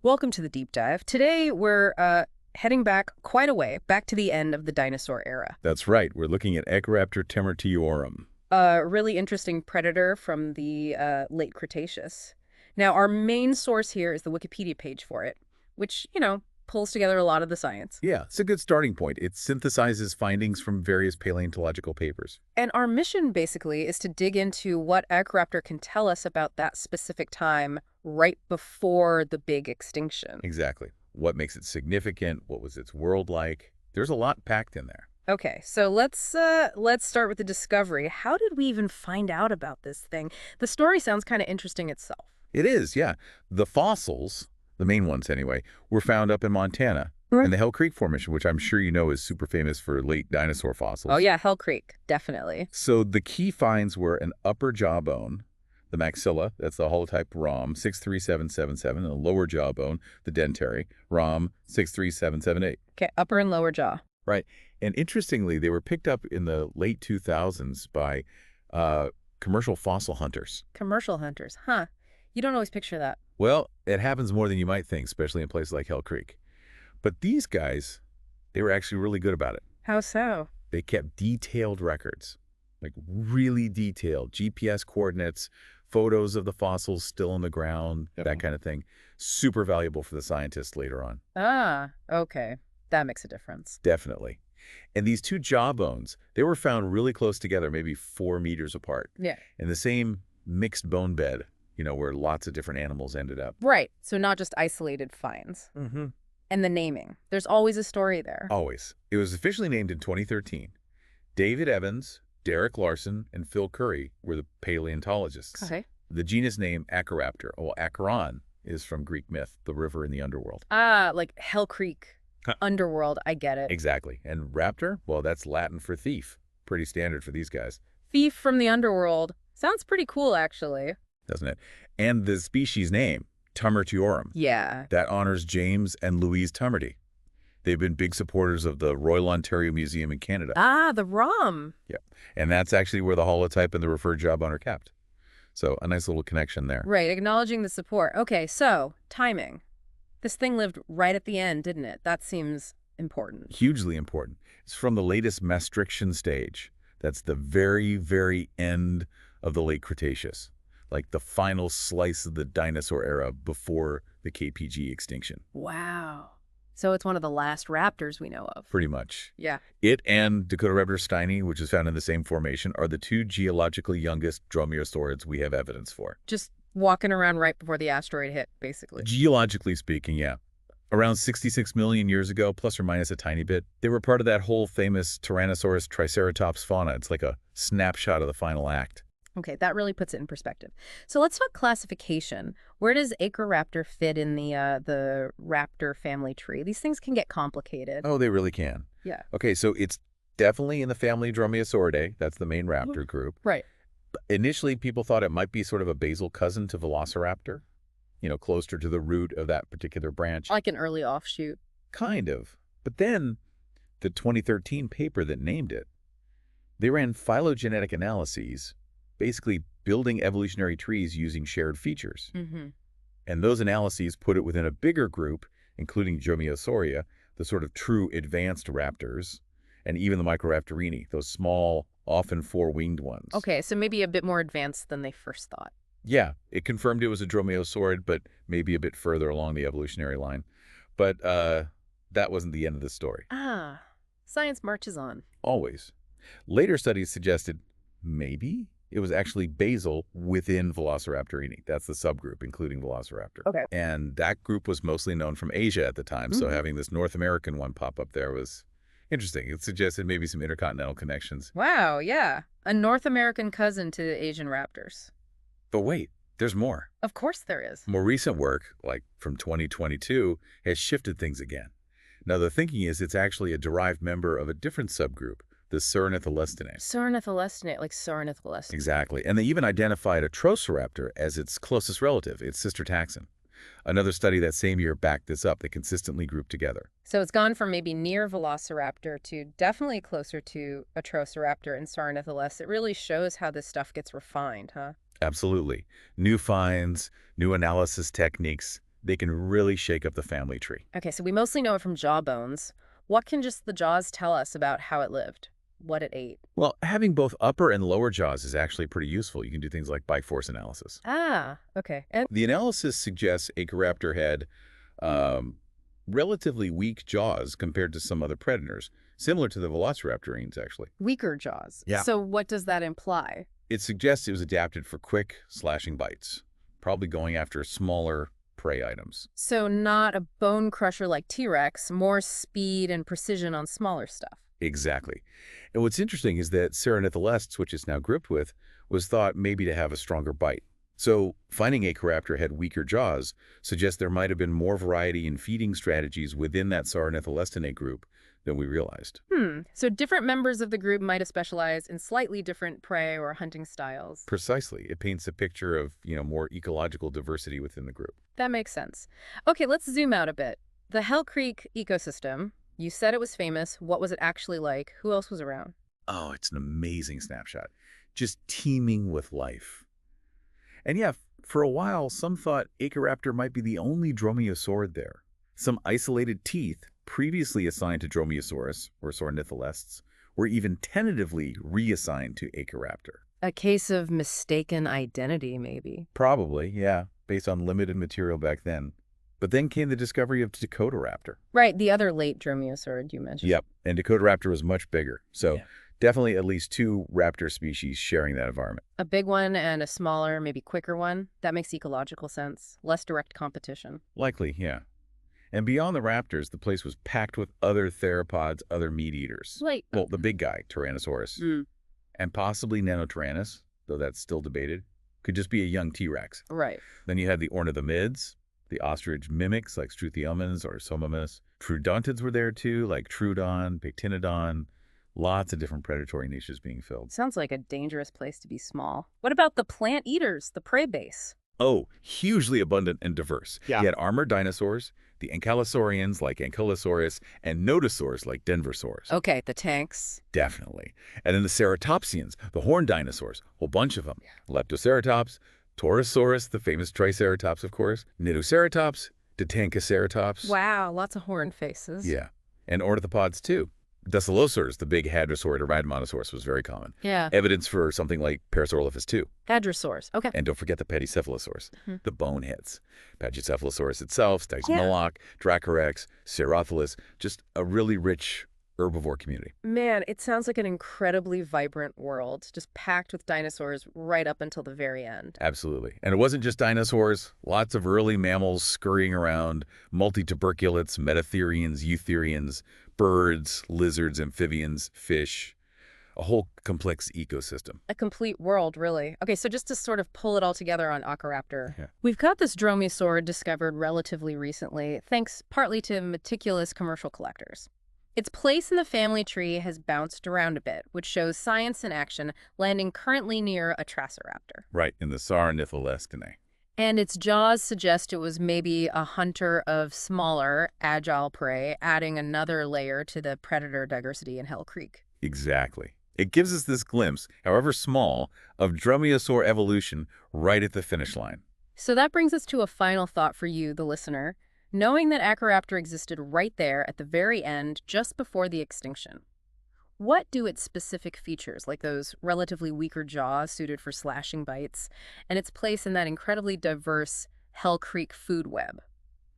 Welcome to the deep dive. Today we're heading back quite a way, back to the end of the dinosaur era. That's right. We're looking at Acheroraptor temertiorum. A really interesting predator from the late Cretaceous. Now, our main source here is the Wikipedia page for it, which, pulls together a lot of the science. Yeah, it's a good starting point. It synthesizes findings from various paleontological papers. And our mission, basically, is to dig into what Acheroraptor can tell us about that specific time right before the big extinction. Exactly. What makes it significant? What was its world like? There's a lot packed in there. Okay, so let's start with the discovery. How did we even find out about this thing? The story sounds kind of interesting itself. It is, yeah. The fossils, the main ones anyway, were found up in Montana in the Hell Creek Formation, which I'm sure you know is super famous for late dinosaur fossils. Oh yeah, Hell Creek, definitely. So the key finds were an upper jawbone, the maxilla, that's the holotype ROM 63777, and the lower jawbone, the dentary, ROM 63778. Okay, upper and lower jaw. Right. And interestingly, they were picked up in the late 2000s by commercial fossil hunters. Commercial hunters, huh? You don't always picture that. Well, it happens more than you might think, especially in places like Hell Creek. But these guys, they were actually really good about it. How so? They kept detailed records, like really detailed GPS coordinates, photos of the fossils still on the ground, that kind of thing. Super valuable for the scientists later on. Ah, okay. That makes a difference. Definitely. And these two jawbones, they were found really close together, maybe 4 meters apart, Yeah. in the same mixed bone bed, where lots of different animals ended up. Right, so not just isolated finds. Mm-hmm. And the naming. There's always a story there. Always. It was officially named in 2013. David Evans, Derek Larson, and Phil Curry were the paleontologists. Okay. The genus name Acheroraptor, well, Acheron, is from Greek myth, the river in the underworld. Ah, like Hell Creek. Underworld, I get it. Exactly. And raptor, well, that's Latin for thief. Pretty standard for these guys. Thief from the underworld. Sounds pretty cool, actually. Doesn't it? And the species name, Temertiorum, Yeah. that honors James and Louise Tumerty. They've been big supporters of the Royal Ontario Museum in Canada. Ah, the ROM. Yeah. And that's actually where the holotype and the referred jawbone are kept. So a nice little connection there. Right, acknowledging the support. Okay, so timing. This thing lived right at the end, didn't it? That seems important. Hugely important. It's from the latest maastrichtian stage. That's the very, very end of the late Cretaceous. Like the final slice of the dinosaur era before the KPG extinction. Wow. So it's one of the last raptors we know of. Pretty much. Yeah. It and Dakotaraptor steini, which is found in the same formation, are the two geologically youngest dromaeosaurids we have evidence for. Just walking around right before the asteroid hit, basically. Geologically speaking, yeah. Around 66 million years ago, plus or minus a tiny bit, they were part of that whole famous Tyrannosaurus Triceratops fauna. It's like a snapshot of the final act. Okay, that really puts it in perspective. So let's talk classification. Where does Acheroraptor fit in the raptor family tree? These things can get complicated. Oh, they really can. Yeah. Okay, so it's definitely in the family Dromaeosauridae. That's the main raptor group. Right. Initially, people thought it might be sort of a basal cousin to Velociraptor, closer to the root of that particular branch. Like an early offshoot. Kind of. But then the 2013 paper that named it, they ran phylogenetic analyses, basically building evolutionary trees using shared features. Mm-hmm. And those analyses put it within a bigger group, including Dromaeosauria, the sort of true advanced raptors, and even the Microraptorini, those small, often four-winged ones. Okay, so maybe a bit more advanced than they first thought. Yeah, it confirmed it was a Dromaeosaurid, but maybe a bit further along the evolutionary line. But that wasn't the end of the story. Ah, science marches on. Always. Later studies suggested maybe it was actually basal within Velociraptorini. That's the subgroup, including Velociraptor. Okay. And that group was mostly known from Asia at the time, so having this North American one pop up there was interesting. It suggested maybe some intercontinental connections. Wow, yeah. A North American cousin to the Asian raptors. But wait, there's more. Of course there is. More recent work, like from 2022, has shifted things again. Now, the thinking is it's actually a derived member of a different subgroup, the Saurnitholestinae. Saurnitholestinate, like Saurnitholestinate. Exactly. And they even identified a Troceraptor as its closest relative, its sister taxon. Another study that same year backed this up. They consistently grouped together. So it's gone from maybe near Velociraptor to definitely closer to Acheroraptor and Saurnitholest. It really shows how this stuff gets refined, huh? Absolutely. New finds, new analysis techniques. They can really shake up the family tree. Okay, so we mostly know it from jaw bones. What can just the jaws tell us about how it lived? What it ate? Well, having both upper and lower jaws is actually pretty useful. You can do things like bite force analysis. Ah, okay. And The analysis suggests Acheroraptor had um, relatively weak jaws compared to some other predators, similar to the velociraptorines, actually. weaker jaws. Yeah. So what does that imply? It suggests it was adapted for quick, slashing bites, probably going after smaller prey items. So not a bone crusher like T-Rex, more speed and precision on smaller stuff. Exactly. And what's interesting is that Cerynitholestes, which it's now grouped with, was thought maybe to have a stronger bite. So finding Acheroraptor had weaker jaws suggests there might have been more variety in feeding strategies within that Cerynitholestinae group than we realized. So different members of the group might have specialized in slightly different prey or hunting styles. Precisely. It paints a picture of, more ecological diversity within the group. That makes sense. Okay, let's zoom out a bit. The Hell Creek ecosystem, you said it was famous. What was it actually like? Who else was around? Oh, it's an amazing snapshot. Just teeming with life. And yeah, for a while, some thought Acheroraptor might be the only dromaeosaurid there. Some isolated teeth, previously assigned to Dromaeosaurus, or Cerynitholestes, were even tentatively reassigned to Acheroraptor. A case of mistaken identity, maybe. Probably, yeah, based on limited material back then. But then came the discovery of Dakotaraptor. Right, the other late dromaeosaurid you mentioned. Yep, and Dakotaraptor was much bigger. So Yeah. definitely at least two raptor species sharing that environment. A big one and a smaller, maybe quicker one. That makes ecological sense. Less direct competition. Likely, yeah. And beyond the raptors, the place was packed with other theropods, other meat eaters. Like, Well, the big guy, Tyrannosaurus, and possibly Nanotyrannus, though that's still debated, could just be a young T-Rex. right. Then you had the ornithomimids, the ostrich mimics like Struthiomids or Somomus. Troodontids were there too, like Troodon, Pectinodon. Lots of different predatory niches being filled. Sounds like a dangerous place to be small. What about the plant eaters, the prey base? Oh, hugely abundant and diverse. Yeah. You had armored dinosaurs, the ankylosaurians like Ankylosaurus, and nodosaurs like Denversaurs. Okay, the tanks. Definitely. And then the ceratopsians, the horned dinosaurs, whole bunch of them. Leptoceratops, Torosaurus, the famous Triceratops, of course, Nidoceratops, Ditancoceratops. Wow, lots of horn faces. Yeah. And ornithopods, too. Decilosaurs, the big hadrosaurid or rhamnosaurus, was very common. Yeah, Evidence for something like Parasaurolophus, too. hadrosaurs. Okay. And don't forget the Pachycephalosaurs, Mhm. the boneheads. Pachycephalosaurus itself, Stygimoloch, Dracorex, Cerotholus, just a really rich herbivore community. Man, it sounds like an incredibly vibrant world, just packed with dinosaurs right up until the very end. Absolutely. And it wasn't just dinosaurs. Lots of early mammals scurrying around, multituberculates, metatherians, eutherians, birds, lizards, amphibians, fish, a whole complex ecosystem. A complete world, really. Okay, so just to sort of pull it all together on Acheroraptor, Yeah. we've got this dromaeosaurid discovered relatively recently, thanks partly to meticulous commercial collectors. Its place in the family tree has bounced around a bit, which shows science in action, landing currently near a Triceratops. Right, in the Cerynitholestinae. And its jaws suggest it was maybe a hunter of smaller, agile prey, adding another layer to the predator diversity in Hell Creek. Exactly. It gives us this glimpse, however small, of dromaeosaur evolution right at the finish line. So that brings us to a final thought for you, the listener. Knowing that Acheroraptor existed right there at the very end, just before the extinction, what do its specific features, like those relatively weaker jaws suited for slashing bites, and its place in that incredibly diverse Hell Creek food web?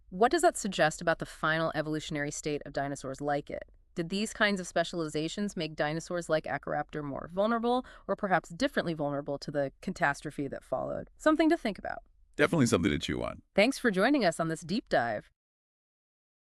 What does that suggest about the final evolutionary state of dinosaurs like it? Did these kinds of specializations make dinosaurs like Acheroraptor more vulnerable, or perhaps differently vulnerable to the catastrophe that followed? Something to think about. Definitely something to chew on. Thanks for joining us on this deep dive.